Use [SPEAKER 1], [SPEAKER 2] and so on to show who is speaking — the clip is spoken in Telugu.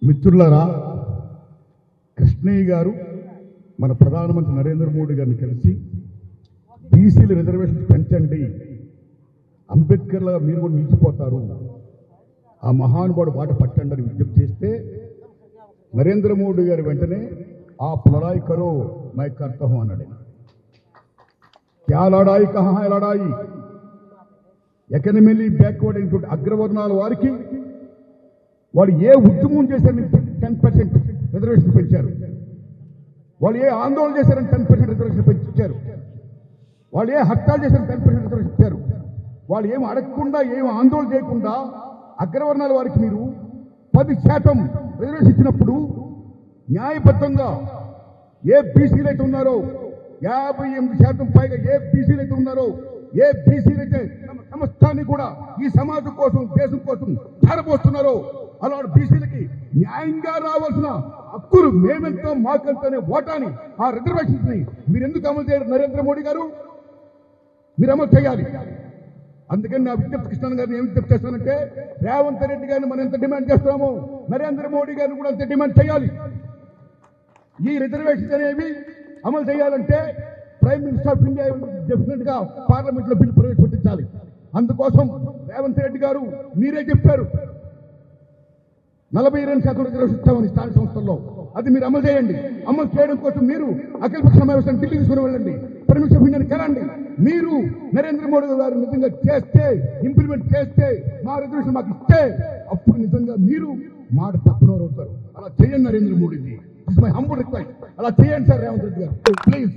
[SPEAKER 1] మిత్రులారా, కృష్ణయ్య గారు మన ప్రధానమంత్రి నరేంద్ర మోడీ గారిని కలిసి బీసీల రిజర్వేషన్ పెంచండి, అంబేద్కర్లా మీరు కూడా నిలిచిపోతారు, ఆ మహానుభావుడు బాట పట్టండి అని విజ్ఞప్తి చేస్తే నరేంద్ర మోడీ గారు వెంటనే आप लड़ाई करो मैं करता हूं అన్నాడు. क्या लड़ाई कहां है लड़ाई? ఎకనమికల్లీ బ్యాక్వర్డ్ అయినటువంటి అగ్రవర్ణాల వారికి వాళ్ళు ఏ ఉద్యమం చేశారని 10% రిజర్వేషన్ పెంచారు, వాళ్ళు ఏ ఆందోళన చేశారని 10% రిజర్వేషన్ పెంచారు, వాళ్ళు ఏ హత్యాలు చేశారని 10% రిజర్వేషన్ ఇచ్చారు, వాళ్ళు ఏం అడగకుండా ఏం ఆందోళన చేయకుండా అగ్రవర్ణాల వారికి మీరు 10% రిజర్వేషన్ ఇచ్చినప్పుడు న్యాయబద్ధంగా ఏ బీసీలు అయితే ఉన్నారో 58% పైగా ఏ బీసీలు అయితే ఉన్నారో ఏ బీసీలు అయితే తమ సమస్తాన్ని కూడా ఈ సమాజం కోసం దేశం కోసం ధారపోస్తున్నారో అలాంటి బీసీలకి న్యాయంగా రావాల్సిన హక్కులు మేమెంతో మాకంతోనే ఓటాని ఆ రిజర్వేషన్స్ ని మీరు ఎందుకు అమలు చేయరు? నరేంద్ర మోడీ గారు మీరు అమలు చేయాలి. అందుకని నా విజ్ఞప్తి కృష్ణ గారిని ఏం విజ్ఞప్తి చేస్తానంటే, రేవంత్ రెడ్డి గారిని మనం ఎంత డిమాండ్ చేస్తున్నామో నరేంద్ర మోడీ గారిని కూడా అంత డిమాండ్ చేయాలి. ఈ రిజర్వేషన్స్ అనేవి అమలు చేయాలంటే prime minister of India definite గా పార్లమెంట్ లో బిల్లు ప్రవేశపెట్టించాలి. అందుకోసం రేవంత్ రెడ్డి గారు మీరే చెప్పారు 42% రిజర్వేషన్ ఇస్తామని స్థానిక సంస్థల్లో, అది మీరు అమలు చేయండి. అమలు చేయడం కోసం మీరు అఖిలపక్ష సమావేశాన్ని ఢిల్లీ తీసుకుని వెళ్ళండి, ప్రైమ్ మినిస్టర్ ఆఫ్ ఇండియాని కలండి. మీరు నరేంద్ర మోడీ గారు నిజంగా చేస్తే, ఇంప్లిమెంట్ చేస్తే, మా రిజర్వేషన్ మాకు ఇస్తే అప్పుడు నిజంగా మీరు మాట తప్పనవారు అవుతారు. అలా చేయండి Narendra Modiji, this my humble request. అలా చేయండి సార్ రేవంత్ రెడ్డి గారు, ప్లీజ్.